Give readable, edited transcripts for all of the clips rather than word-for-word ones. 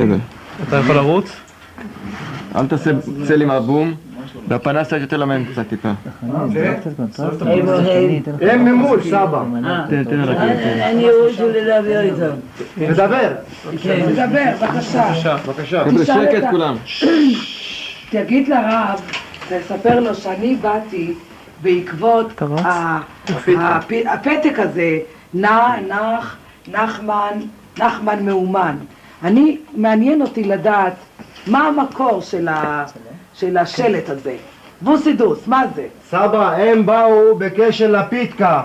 בסדר. אתה יכול לרוץ? אל תעשה צל עם הבום, והפנס קצת יותר למהם קצת טיפה. הם ממול, סבא. תן על הכיוון. אני רוצה לדבר איתם. תדבר. תדבר, בבקשה. בבקשה. חבר'ה, שקט כולם. תגיד לרב, תספר לו שאני באתי בעקבות הפתק הזה, נחמן מאומן. מעניין אותי לדעת מה המקור של השלט הזה. בוסידוס, מה זה? סבא, הם באו בקשר לפיתקה.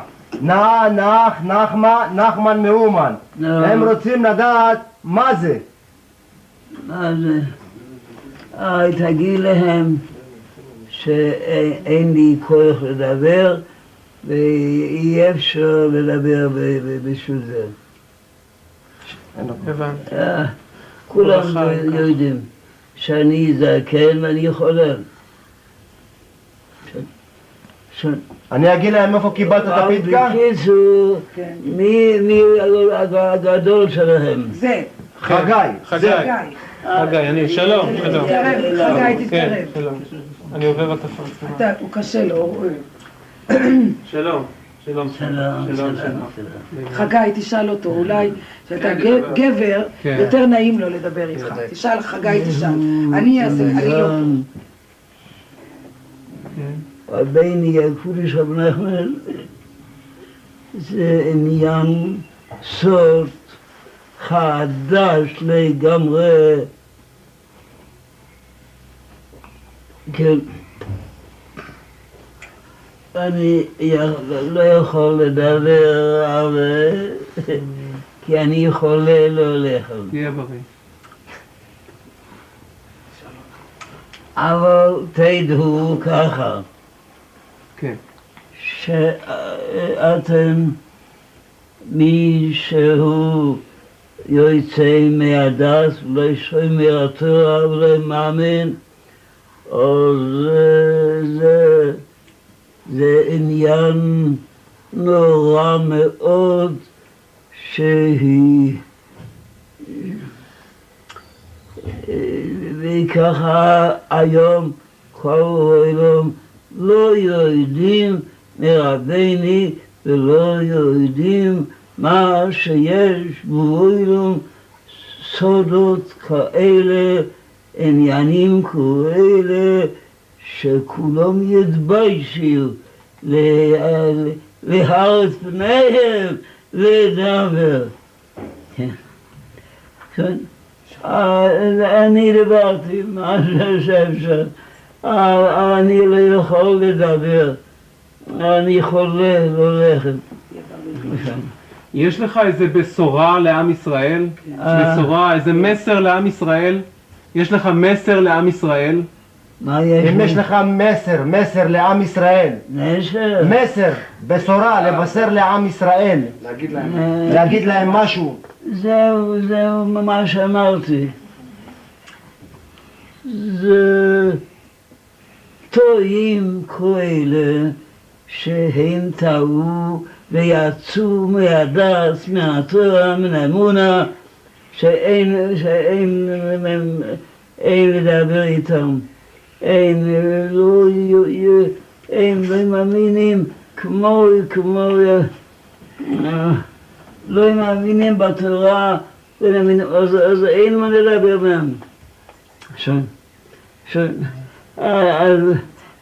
נחמן מאומן. הם רוצים לדעת מה זה. מה זה? תגיד להם שאין לי כוח לדבר ואי אפשר לדבר בשביל זה. הבנתי. כולם יודעים שאני זקן ואני חולם. אני אגיד להם איפה קיבלת את הפיתקה? בקיצור, מי הגדול שלהם? זה. חגי. חגי, אני, שלום. חגי, תתקרב. שלום. אני עובר את הפרצה. הוא קשה לו. שלום. שלום. חגי, תשאל אותו, אולי שאתה גבר, יותר נעים לו לדבר איתך. תשאל, חגי, תשאל. אני לא פה. רביני הקודש רב נחמן זה עניין סוד חדש לגמרי. כן, אני לא יכול לדבר הרבה כי אני חולה לא הולך. תהיה בריא. אבל תדעו ככה, כן. שאתם מישהו יוצא מהדת, לא שומר התורה ולא מאמין, אז זה עניין נורא מאוד שהיא וככה היום כל העולם לא יודעים מרבני ולא יודעים מה שיש בעולם, סודות כאלה, עניינים כאלה שכולם יתביישו להאיר פניהם לדבר. כן. אני דיברתי מה שאפשר, אבל אני לא יכול לדבר, אני חולה, לא הולכת. יש לך איזה בשורה לעם ישראל? בשורה, איזה מסר לעם ישראל? יש לך מסר לעם ישראל? מה יש? אם יש לך מסר לעם ישראל, מסר, בשורה, לבשר לעם ישראל, להגיד להם משהו. זהו מה שאמרתי. זה טועים כאלה שהם טעו ויצאו מהדת, מהתורה, מן האמונה, שאין לדבר איתם. הם לא מאמינים כמו לא מאמינים בתורה, אז אין מה לדבר מהם.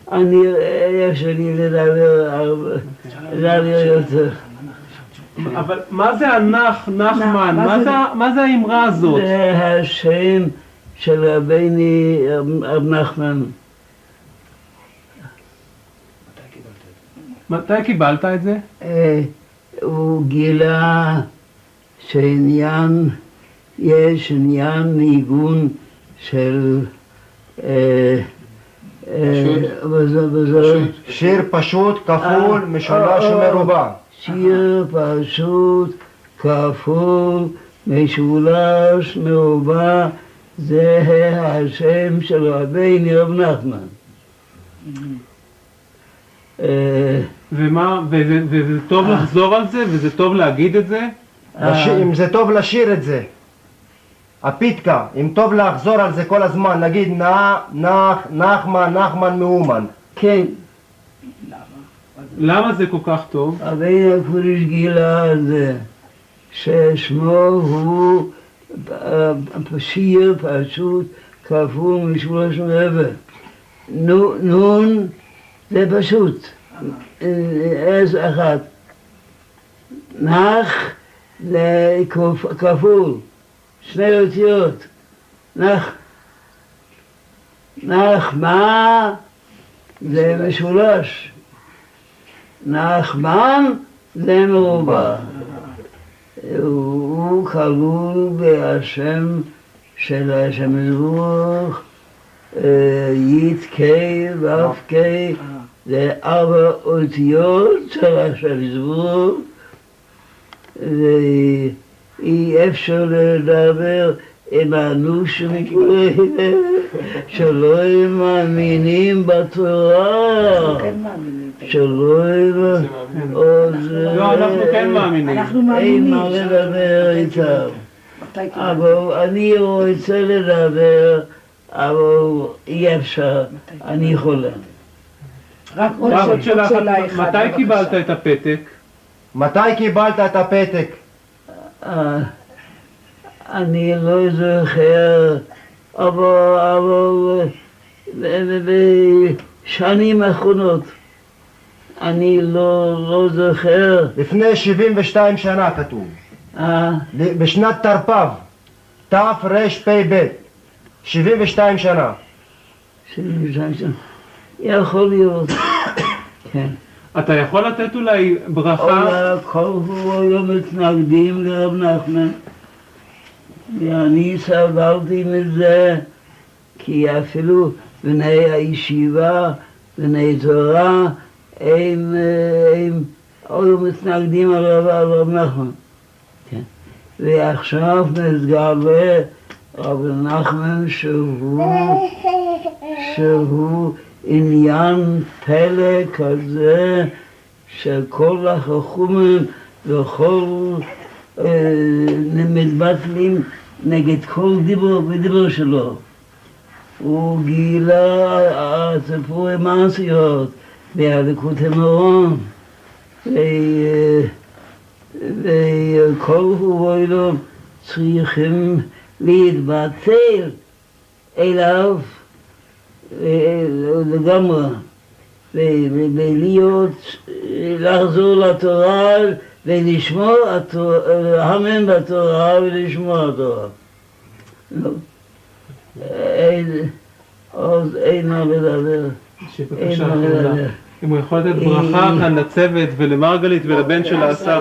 אז יש לי לדבר יותר. אבל מה זה נחמן? מה זה האמרה הזאת? זה השם של רביני רב נחמן. מתי קיבלת את זה? הוא גילה יש עניין ניגון של שיר פשוט, כפול, משולש ומרובע. שיר פשוט, כפול, משולש, מרובע, זה השם של רביני רב נחמן. וזה טוב לחזור על זה, וזה טוב להגיד את זה? אם זה טוב לשיר את זה. הפיתקה, אם טוב לחזור על זה כל הזמן, נגיד נחמן מאומן. כן. למה זה כל כך טוב? אבל הקודש גילה על זה, ששמו הוא שיר פשוט כפול משלוש רבע. נון זה פשוט, עז אחת. נח זה כפול, שני אותיות. נחמה זה משולש. נחמן זה מרובע. הוא כלול בהשם של השם יתברך, י"ק ו"ק, זה 4 אותיות של השם יתברך, ואי אפשר לדבר עם האנושים שלא מאמינים בתורה. שלא לא, אנחנו כן מאמינים. אין מה לדבר איתם. אבל אני רוצה לדבר, אבל אי אפשר, אני חולה. רק עוד שאלה אחת. מתי קיבלת את הפתק? מתי קיבלת את הפתק? אני לא זוכר, אבל בשנים האחרונות אני לא זוכר. לפני 72 שנה כתוב. בשנת תרפ"ב, תרפ"ב, 72 שנה. 72 שנה. יכול להיות. כן. אתה יכול לתת אולי ברכה? כל היום מתנגדים לרב נחמן. ואני סבלתי מזה, כי אפילו בני הישיבה, בני תורה, הם היו מתנגדים על רב נחמן. כן. ועכשיו מתגלה רב נחמן שהוא עניין פלא כזה שכל החכמים וכל מתבטלים נגד כל דיבור שלו. הוא גילה סיפורי מעשיות והליקוט המאורון, וכל הורים צריכים להתבטל אליו לגמרי, ולהיות, לחזור לתורה ולשמור, להאמין בתורה ולשמור התורה. אז אין מה לדבר. אם הוא יכול לתת ברכה כאן לצוות ולמרגלית ולבן של האסף.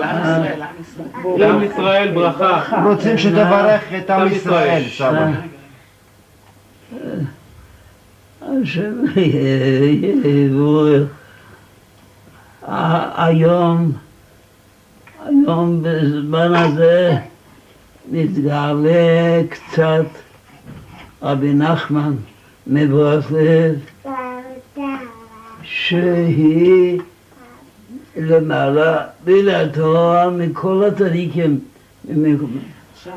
לעם ישראל ברכה. רוצים שתברך את עם ישראל, סבא. השם יבורך. היום בזמן הזה מתגלה קצת רבי נחמן מברסלב, שהיא למעלה בלעתו מכל הצדיקים. עכשיו,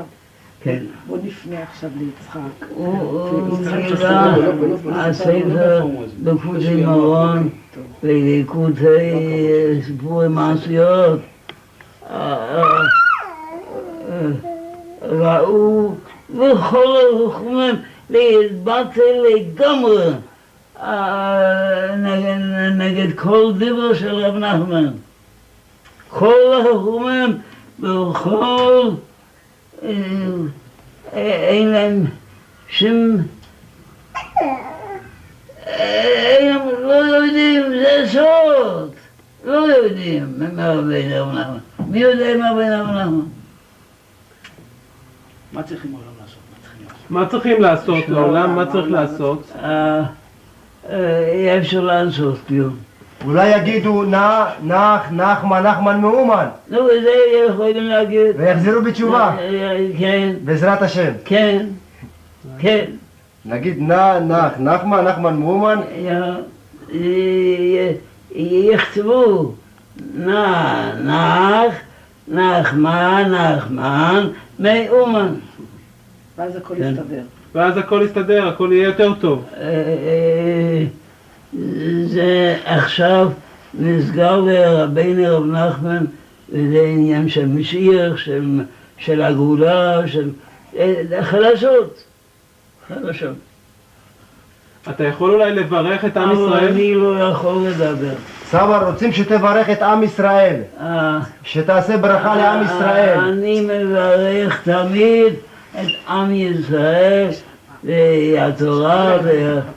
כן. בוא נפנה עכשיו ליצחק. הוא גילה הספר בקודי מרון ולקודי סיפורי מעשיות. ראו וכל הרחומים להתבטל לגמרי נגד כל דיבר של רב נחמן. כל הרחומים וכל אין להם שום, הם לא יודעים, זה סוד, לא יודעים מה בין רב נחמן. מי יודע מה בין רב נחמן? מה צריכים העולם לעשות? מה צריכים לעשות לעולם? מה צריך לעשות? אי אפשר לעשות כלום. אולי יגידו נחמן מאומן. נו, זה יכולים להגיד. ויחזרו בתשובה. כן. בעזרת השם. כן. כן. נגיד נחמן מאומן. יכתבו נחמן מאומן. ואז הכל יסתדר. ואז הכל יסתדר, הכל יהיה יותר טוב. זה עכשיו נסגר לרבינו רב נחמן, וזה עניין של משיח, של הגאולה, של חדשות. אתה יכול אולי לברך את עם ישראל? אבל אני לא יכול לדבר. סבא, רוצים שתברך את עם ישראל, שתעשה ברכה לעם ישראל. אני מברך תמיד את עם ישראל והתורה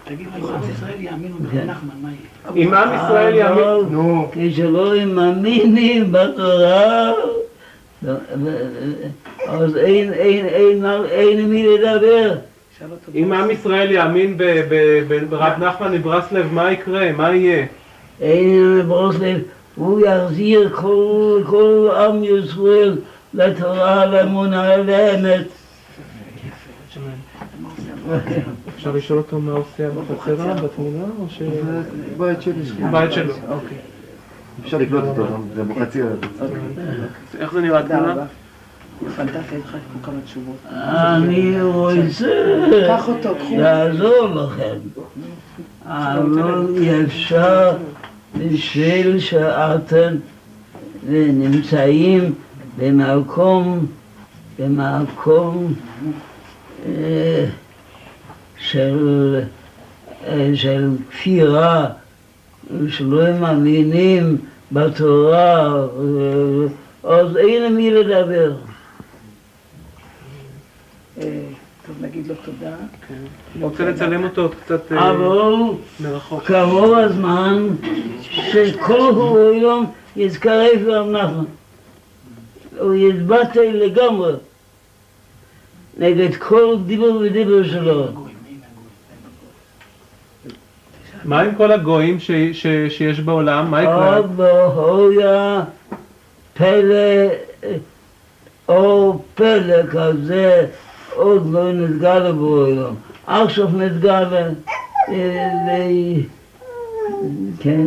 תגיד, אם עם ישראל יאמינו ברב נחמן, מה יהיה? אם עם ישראל יאמין... נו. כשלא הם מאמינים בתורה, אז אין מי לדבר. אם עם ישראל יאמין ברב נחמן מברסלב, מה יקרה? מה יהיה? אין ברסלב, הוא יחזיר כל עם ישראל לתורה, לאמונה, לאמת. אפשר לשאול אותו מה עושה בחצרה, בתמונה, או ש... בית שלי. בית שלו. אפשר לקלוט אותו, זה בחצי. איך זה נראה תמונה? פנטסטי, יש לך פה כמה תשובות. אני רוצה לעזור לכם, אבל אפשר בשביל שאתם נמצאים במקום של כפירה, שלא מאמינים בתורה, אז אין מי לדבר. טוב, נגיד לו תודה. אני רוצה לצלם אותו קצת אבל מרחוק. קרוב הזמן שכל העולם יתקרב לרב נחמן. הוא יתבטא לגמרי נגד כל דיבור ודיבור שלו. מה עם כל הגויים שיש בעולם? מה יקרה? עוד בהויה פלא או פלא כזה עוד לא נתגלה בעולם. עכשיו נתגלה כן,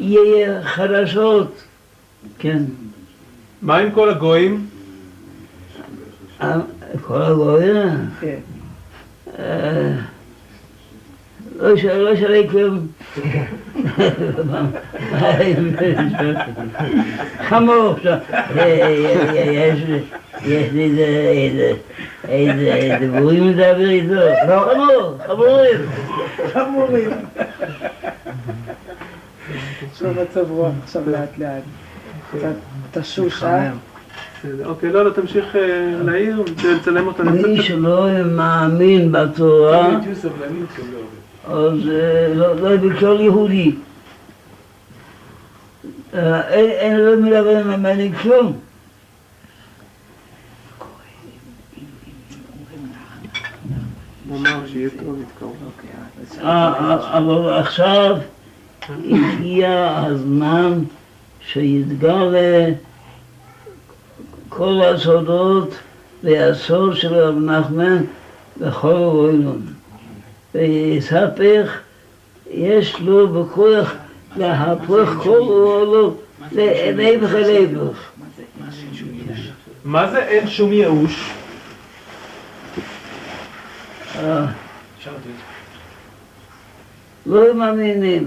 ויהיה חדשות, כן. מה עם כל הגויים? כל הגויים? כן. לא שלי כלום. חמור, יש לי איזה דיבורים לדבר איתו. חמורים. עכשיו מצב רוח, עכשיו לאט לאט. קצת תשוש, אוקיי, לא, תמשיך להעיר, לצלם אותה. מי שלא מאמין בתורה, אז לא בכל יהודי. אין לו מלבד ממני כלום. אבל עכשיו הגיע הזמן שיתגלה כל הסודות והסוד של רב נחמן בכל העולם. ויספך, יש לו בכוח להפוך כל העולם להפך להפך. מה זה אין שום ייאוש? לא מאמינים.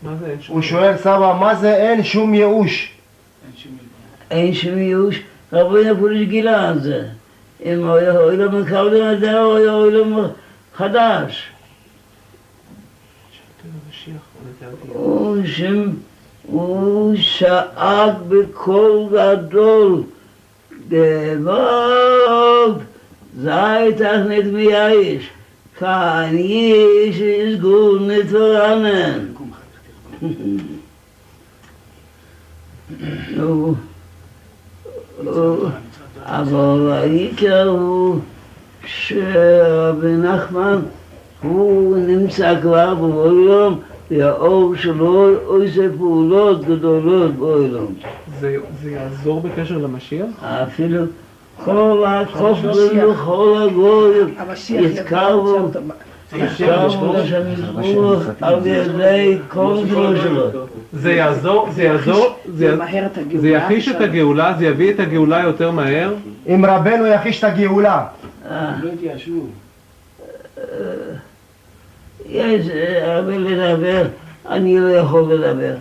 מה זה אין שום הוא שואל סבא, מה זה אין שום ייאוש? אין שום ייאוש. רבינו פוליש גילה על זה. אם הוא היה עולם מקבל נדע, הוא היה עולם חדש. הוא שאג בקול גדול, גבוג, זית אך נדמי האיש, כאן יש אסגון נתורנן. אבל העיקר הוא שרבי נחמן הוא נמצא כבר בעולם והאור שלו עושה פעולות גדולות בעולם. זה יעזור בקשר למשיח? אפילו כל הכופרים וכל הגויים יתקרבו עכשיו השם יזבורך על ידי כל גילו שלו. זה יעזור, זה יחיש את הגאולה, זה יביא את הגאולה יותר מהר. אם רבנו יחיש את הגאולה. יש הרבה לדבר, אני לא יכול לדבר.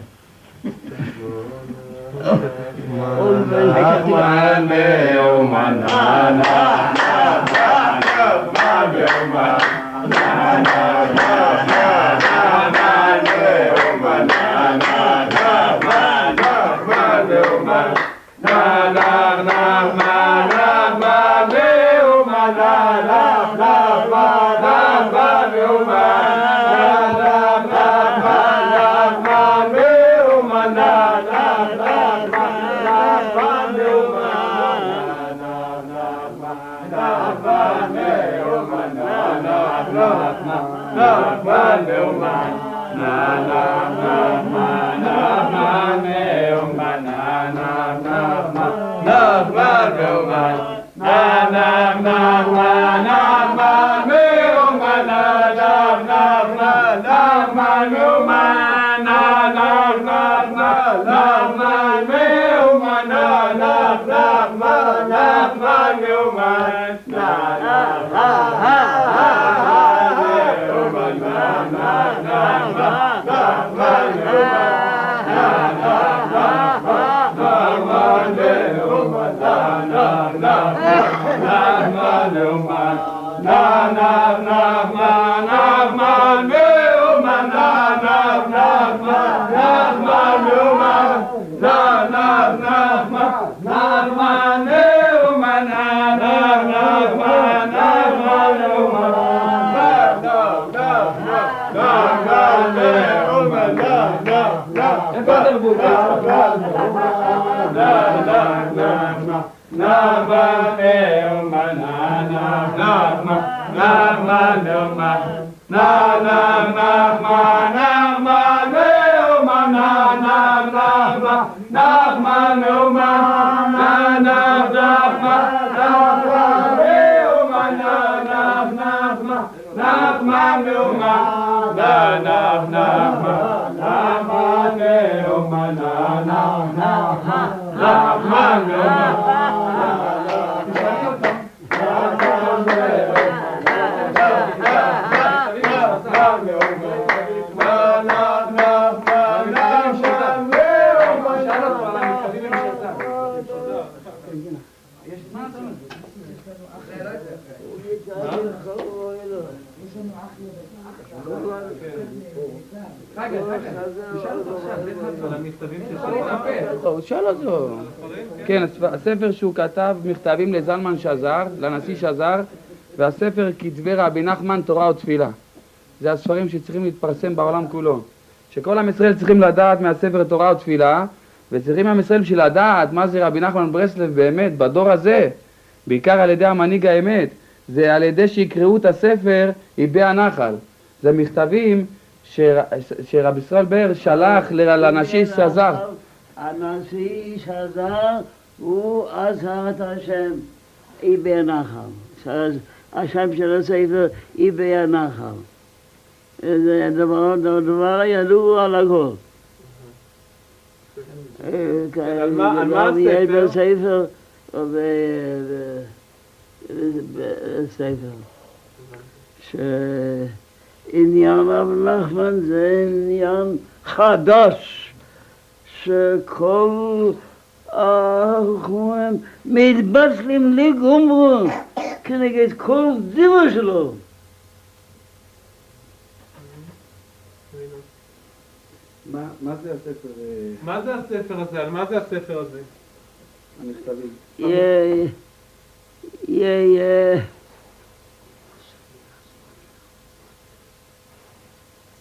כן, הספר שהוא כתב מכתבים לזלמן שזר, לנשיא שזר, והספר כתבי רבי נחמן תורה ותפילה. זה הספרים שצריכים להתפרסם בעולם כולו. שכל עם ישראל צריכים לדעת מהספר תורה ותפילה, וצריכים עם ישראל בשביל לדעת מה זה רבי נחמן ברסלב באמת, בדור הזה, בעיקר על ידי המנהיג האמת, זה על ידי שיקראו את הספר איבי הנחל. זה מכתבים שרבי ישראל באר שלח לנשיא שזר. הנשיא שזר הוא עזר את השם איבי הנחל. השם של הספר איבי הנחל. זה דבר ידוע על הכל. על מה הספר? בספר בספר. שעניין רב נחמן זה עניין חדש, שכל החומים מתבטלים לגמרי כנגד כל דיבר שלו. מה זה הספר? מה זה הספר הזה? על מה זה הספר הזה? המכתבים.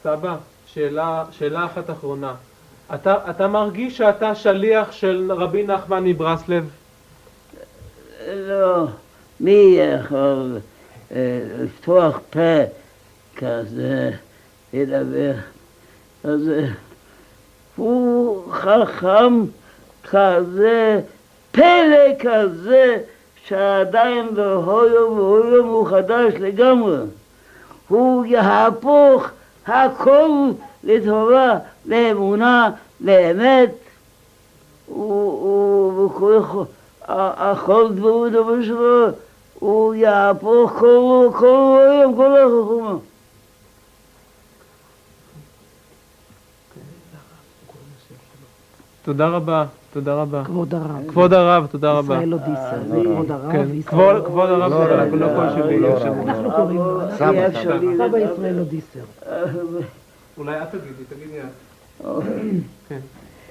סבא, שאלה אחת אחרונה. אתה מרגיש שאתה שליח של רבי נחמן מברסלב? לא, מי יכול לפתוח פה כזה, לדבר? אז הוא חכם כזה, פלא כזה, שעדיין לא הויום הוא חדש לגמרי. הוא יהפוך הכל לטובה, לאמונה, לאמת, הכל דבור דבר שלו, הוא יהפוך כל היום, כל החוכמה. תודה רבה, תודה רבה. כבוד הרב. כבוד הרב, תודה רבה. ישראל אודיסר, זה כבוד הרב. כן, ישראל- כבוד הרב, לא כל שלי. אנחנו קוראים לו, סבא. סבא ישראל אודיסר. אולי את תגידי את. כן,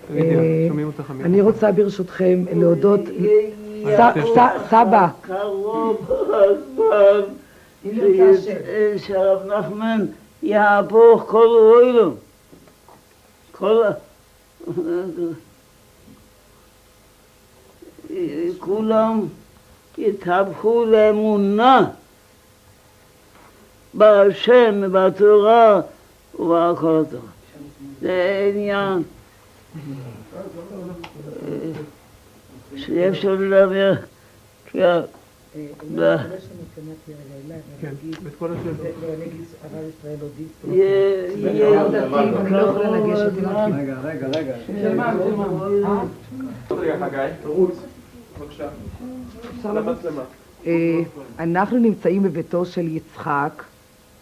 תגידי, שומעים אותך. אני רוצה ברשותכם להודות, סבא, קרוב הזמן שהרב נחמן יהפוך כל אוילו, כולם יתהפכו לאמונה בהשם, בתורה ובכל התורה. זה עניין שאי אפשר לדבר. כן, ואת כל השאלות. אני לא יכולה לגשת אליו. אנחנו נמצאים בביתו של יצחק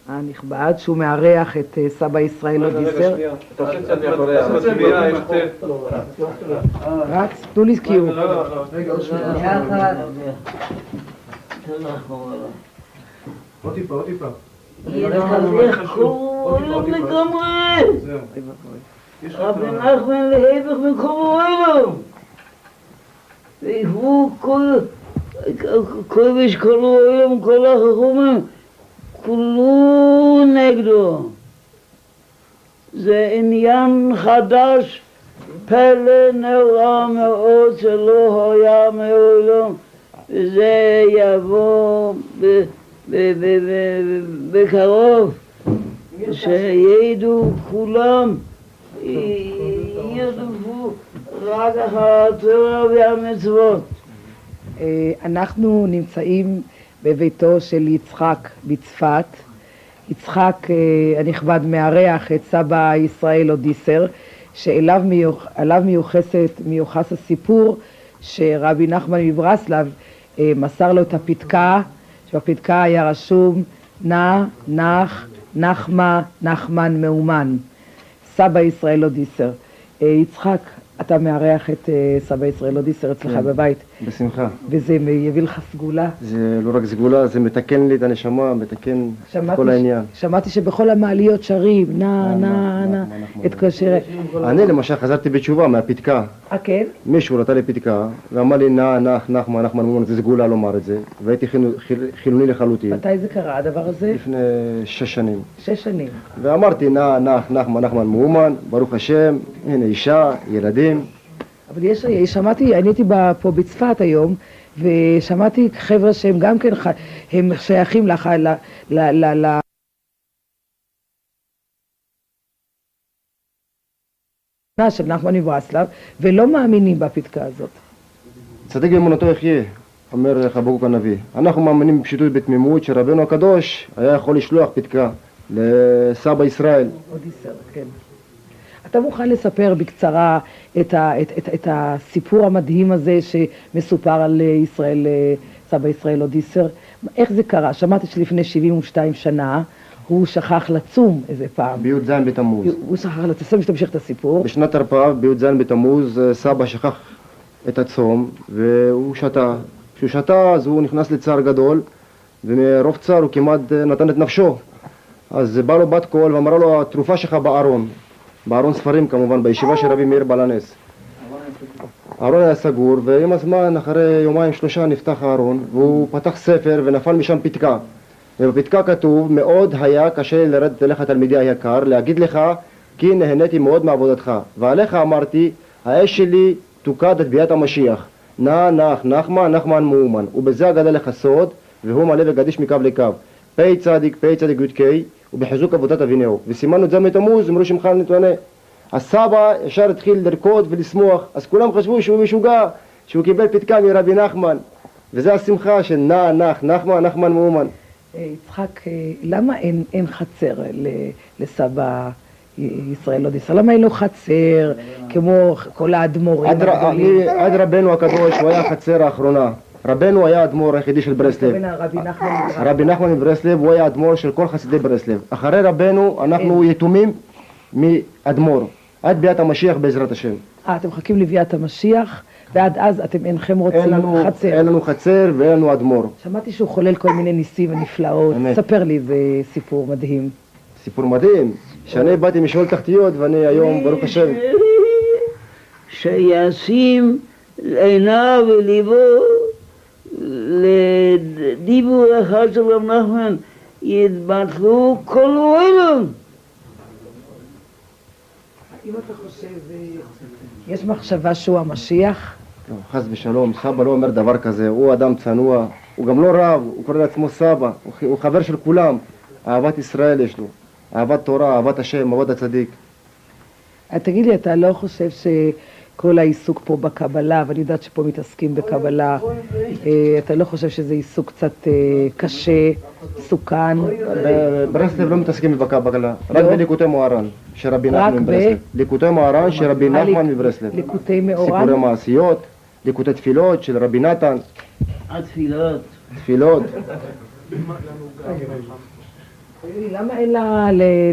הנכבד, שהוא מארח את סבא ישראל אודיסר. רק תנו לי קיום. עוד טיפה. יתחזק כולם לגמרי. רבי נחמן להיפך מכל אוהלו. והוא כל אוהלו, כל החכמים, כולו נגדו. זה עניין חדש, פלא נורא מאוד שלא היה מעולם, וזה יבוא בקרוב, שידעו כולם, ירדפו רק אחר התורה והמצוות. אנחנו נמצאים בביתו של יצחק בצפת. יצחק הנכבד מארח את סבא ישראל אודיסר, שאליו מיוחס הסיפור שרבי נחמן מברסלב מסר לו את הפתקה, שבפתקה היה רשום נחמן מאומן, סבא ישראל אודיסר. יצחק, אתה מארח את סבא ישראל אודיסר אצלך בבית. בשמחה. וזה יביא לך סגולה. זה לא רק סגולה, זה מתקן לי את הנשמה, מתקן את כל העניין. שמעתי שבכל המעליות שרים, את כל שירי. אני למשל חזרתי בתשובה מהפתקה. כן? מישהו נתן לי פתקה, ואמר לי נחמן מאומן, זה סגולה לומר את זה, והייתי חילוני לחלוטין. מתי זה קרה הדבר הזה? לפני 6 שנים. 6 שנים. ואמרתי נחמן מאומן, ברוך השם, הנה אישה, ילדים. אבל שמעתי, אני הייתי פה בצפת היום, ושמעתי חבר'ה שהם גם כן, הם שייכים של נחמן מברסלב, ולא מאמינים בפתקה הזאת. צדיק באמונתו יחיה, אומר חבקוק הנביא. אנחנו מאמינים בפשיטות בתמימות שרבנו הקדוש היה יכול לשלוח פתקה לסבא ישראל. אודיסר, כן. אתה מוכן לספר בקצרה את הסיפור המדהים הזה שמסופר על סבא ישראל אודיסר? איך זה קרה? שמעתי שלפני 72 שנה הוא שכח לצום איזה פעם. בי"ז בתמוז. הוא שכח לצום, שתמשיך את הסיפור. בשנת תרפ"א, בי"ז בתמוז, סבא שכח את הצום והוא שתה. כשהוא שתה אז הוא נכנס לצער גדול, ומרוב צער הוא כמעט נתן את נפשו. אז בא לו בת קול ואמרה לו, התרופה שלך בארון. בארון ספרים כמובן, בישיבה של רבי מאיר בעל הנס. הארון היה סגור, ועם הזמן, אחרי 2-3 נפתח הארון, והוא פתח ספר ונפל משם פתקה. ובפתקה כתוב, מאוד היה קשה לרדת אליך תלמידי היקר, להגיד לך כי נהניתי מאוד מעבודתך. ועליך אמרתי, האש שלי תוקד את ביאת המשיח. נחמן מאומן. ובזה אגלה לך סוד, והוא מלא וגדיש מקו לקו. פי צדיק י"ק, ובחיזוק עבודת אבינהו. וסימנו את זה מתמוז, אמרו שמך נתמנה. הסבא ישר התחיל לרקוד ולשמוח, אז כולם חשבו שהוא משוגע, שהוא קיבל פתקה מרבי נחמן. וזה השמחה של נחמן מאומן. יצחק, למה אין חצר לסבא ישראל אודיסר? למה אין לו חצר כמו כל האדמו"רים הגדולים? עד רבנו הקדוש הוא היה החצר האחרונה. רבנו היה האדמו"ר היחידי של ברסלב. רבי נחמן מברסלב הוא היה האדמו"ר של כל חסידי ברסלב. אחרי רבנו אנחנו יתומים מאדמו"ר עד ביאת המשיח בעזרת השם. אתם מחכים לביאת המשיח ועד אז אתם אינכם רוצים חצר. אין לנו חצר ואין לנו אדמו"ר. שמעתי שהוא חולל כל מיני ניסים ונפלאות. ספר לי, זה סיפור מדהים. סיפור מדהים, שאני באתי משאול תחתיות ואני היום ברוך השם שישים עיניו וליבו לדיבור אחד של רב נחמן יתבטלו כל העולם. אם אתה חושב, יש מחשבה שהוא המשיח? לא, חס ושלום, סבא לא אומר דבר כזה, הוא אדם צנוע, הוא גם לא רב, הוא קורא לעצמו סבא, הוא חבר של כולם, אהבת ישראל יש לו, אהבת תורה, אהבת השם, אהבת הצדיק. תגיד לי, אתה לא חושב שכל העיסוק פה בקבלה, ואני יודעת שפה מתעסקים בקבלה, אתה לא חושב שזה עיסוק קצת קשה, סוכן? ברסלב לא מתעסקים בקבלה, רק בליקוטי מוהר"ן, שרבי נחמן מברסלב. ליקוטי מוהר"ן של רבי נחמן מברסלב. ליקוטי מאורן? סיפורי מעשיות, ליקוטי תפילות של רבי נתן. התפילות. תפילות. למה אין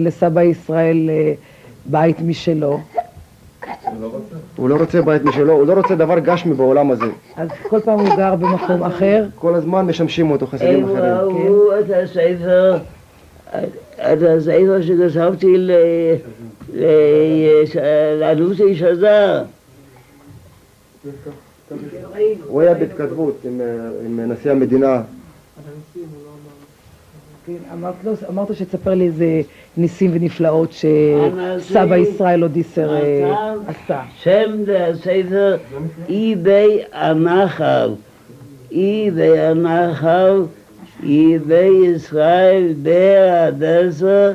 לסבא ישראל בית משלו? הוא לא רוצה בית משלו, הוא לא רוצה דבר גשמי בעולם הזה. אז כל פעם הוא גר במקום אחר? כל הזמן משמשים אותו חסידים אחרים. הם ראו את הספר שכתבתי לאנוסי שזר. הוא היה בהתכתבות עם נשיא המדינה. אמרת שתספר לי איזה ניסים ונפלאות שסבא ישראל אודיסר עשה. שם הספר איבי הנחל. איבי הנחל, איבי ישראל בהדסה.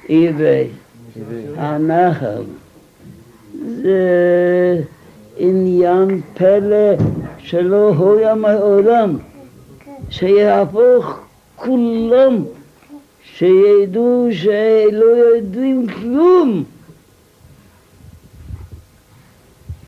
איבי הנחל. זה עניין פלא שלא היה מעולם. שיהפוך כולם, שידעו שלא יודעים כלום.